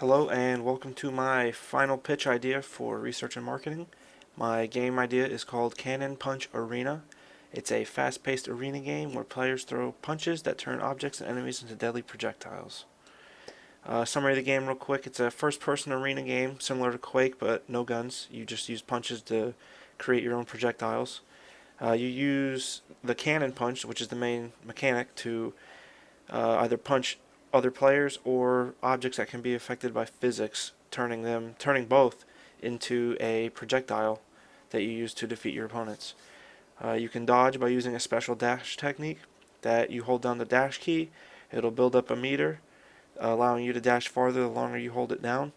Hello and welcome to my final pitch idea for research and marketing. My game idea is called Canon Punch Arena. It's a fast-paced arena game where players throw punches that turn objects and enemies into deadly projectiles. Summary of the game real quick. It's a first-person arena game similar to Quake but no guns. You just use punches to create your own projectiles. You use the cannon punch, which is the main mechanic, to either punch other players or objects that can be affected by physics, turning both into a projectile that you use to defeat your opponents. You can dodge by using a special dash technique that you hold down the dash key. It'll build up a meter, allowing you to dash farther the longer you hold it down.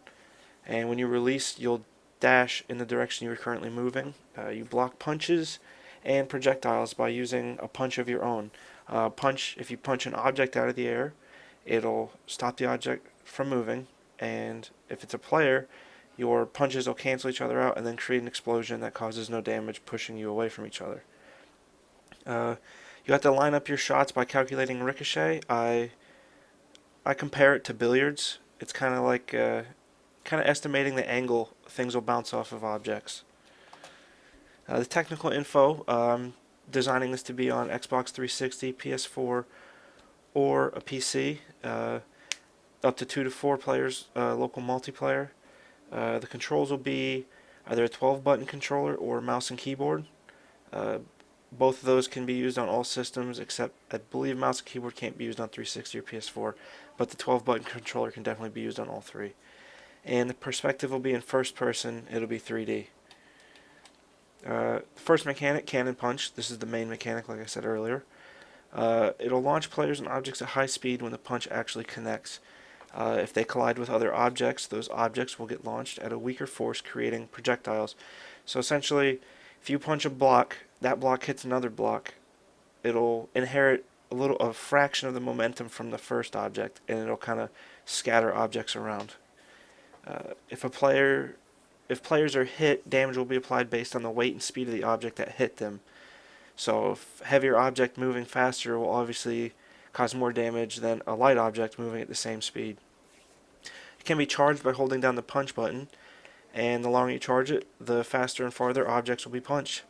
And when you release, you'll dash in the direction you're currently moving. You block punches and projectiles by using a punch of your own. If you punch an object out of the air, it'll stop the object from moving, and if it's a player, your punches will cancel each other out and then create an explosion that causes no damage, pushing you away from each other. You have to line up your shots by calculating ricochet. I compare it to billiards. It's kind of like estimating the angle things will bounce off of objects. The technical info, designing this to be on Xbox 360, PS4, or a PC, up to 2 to 4 players, local multiplayer. The controls will be either a 12-button controller or mouse and keyboard. Both of those can be used on all systems, except I believe mouse and keyboard can't be used on 360 or PS4, but the 12-button controller can definitely be used on all three. And the perspective will be in first person. It'll be 3D. First mechanic, Cannon Punch. This is the main mechanic, like I said earlier. It'll launch players and objects at high speed when the punch actually connects. If they collide with other objects, those objects will get launched at a weaker force, creating projectiles. So essentially, if you punch a block, that block hits another block, it'll inherit a fraction of the momentum from the first object, and it'll kind of scatter objects around. If players are hit, damage will be applied based on the weight and speed of the object that hit them. So if heavier object moving faster will obviously cause more damage than a light object moving at the same speed. It can be charged by holding down the punch button, and the longer you charge it, the faster and farther objects will be punched.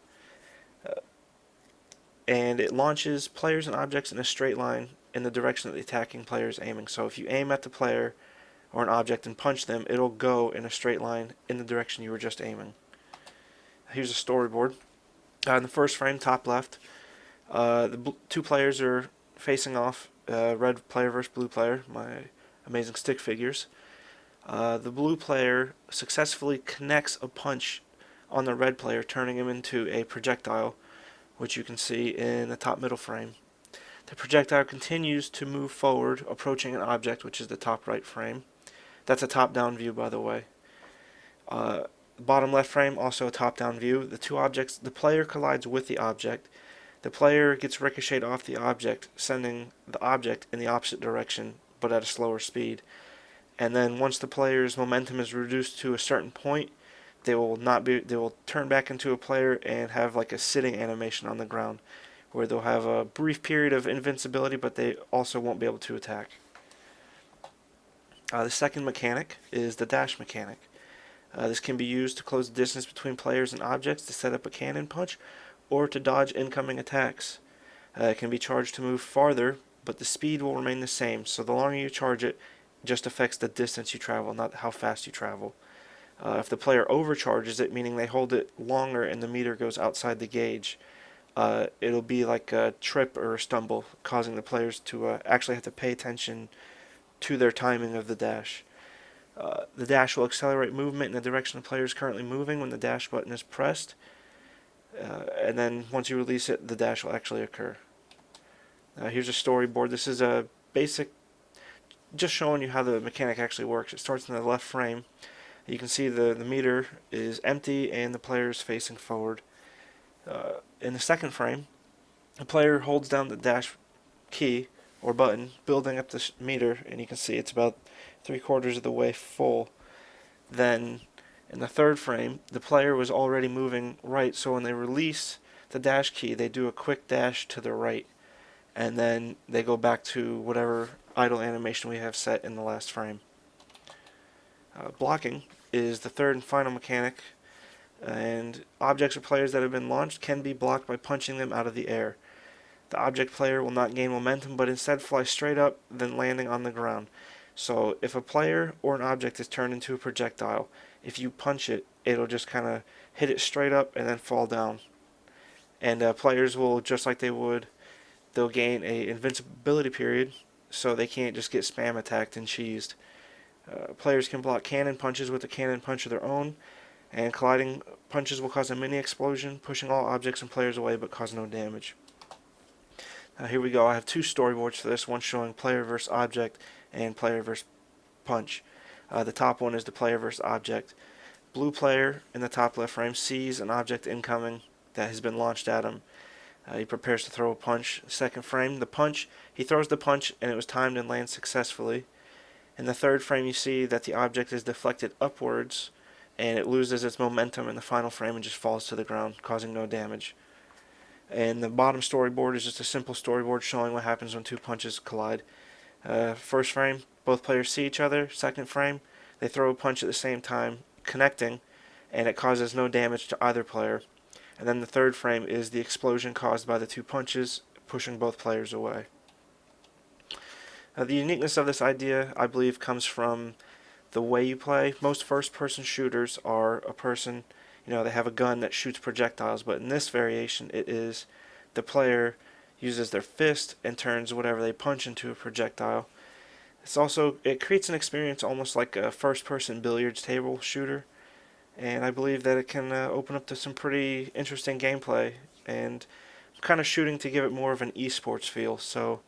And it launches players and objects in a straight line in the direction that the attacking player is aiming. So if you aim at the player or an object and punch them, it'll go in a straight line in the direction you were just aiming. Here's a storyboard. In the first frame, top left, the two players are facing off, red player versus blue player, my amazing stick figures. The blue player successfully connects a punch on the red player, turning him into a projectile, which you can see in the top middle frame. The projectile continues to move forward, approaching an object, which is the top right frame. That's a top-down view, by the way. Bottom left frame, also a top-down view. The player collides with the object. The player gets ricocheted off the object, sending the object in the opposite direction, but at a slower speed. And then once the player's momentum is reduced to a certain point, they will turn back into a player and have like a sitting animation on the ground, where they'll have a brief period of invincibility, but they also won't be able to attack. The second mechanic is the dash mechanic. This can be used to close the distance between players and objects to set up a cannon punch, or to dodge incoming attacks. It can be charged to move farther, but the speed will remain the same, so the longer you charge it, just affects the distance you travel, not how fast you travel. If the player overcharges it, meaning they hold it longer and the meter goes outside the gauge, it'll be like a trip or a stumble, causing the players to actually have to pay attention to their timing of the dash. The dash will accelerate movement in the direction the player is currently moving when the dash button is pressed, and then once you release it, the dash will actually occur. Here's a storyboard. This is a basic, just showing you how the mechanic actually works. It starts in the left frame. You can see the meter is empty and the player is facing forward. In the second frame, the player holds down the dash key or button, building up the meter, and you can see it's about 3/4 of the way full. Then in the third frame, the player was already moving right, so when they release the dash key, they do a quick dash to the right, and then they go back to whatever idle animation we have set in the last frame. Blocking is the third and final mechanic, and objects or players that have been launched can be blocked by punching them out of the air. The object player will not gain momentum, but instead fly straight up, then landing on the ground. So if a player or an object is turned into a projectile, if you punch it, it'll just kind of hit it straight up and then fall down. And players will, just like they would, they'll gain a invincibility period, so they can't just get spam attacked and cheesed. Players can block cannon punches with a cannon punch of their own, and colliding punches will cause a mini explosion, pushing all objects and players away but cause no damage. Here we go. I have two storyboards for this, one showing player versus object and player versus punch. The top one is the player versus object. Blue player in the top left frame sees an object incoming that has been launched at him. He prepares to throw a punch. Second frame, the punch. He throws the punch and it was timed and lands successfully. In the third frame, you see that the object is deflected upwards and it loses its momentum in the final frame and just falls to the ground, causing no damage. And the bottom storyboard is just a simple storyboard showing what happens when two punches collide. First frame, both players see each other. Second frame, they throw a punch at the same time, connecting, and it causes no damage to either player. And then the third frame is the explosion caused by the two punches, pushing both players away. The uniqueness of this idea, I believe, comes from the way you play. Most first-person shooters are a person, they have a gun that shoots projectiles, but in this variation, it is the player uses their fist and turns whatever they punch into a projectile. It creates an experience almost like a first-person billiards table shooter, and I believe that it can open up to some pretty interesting gameplay, and I'm kind of shooting to give it more of an esports feel. So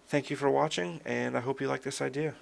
thank you for watching, and I hope you like this idea.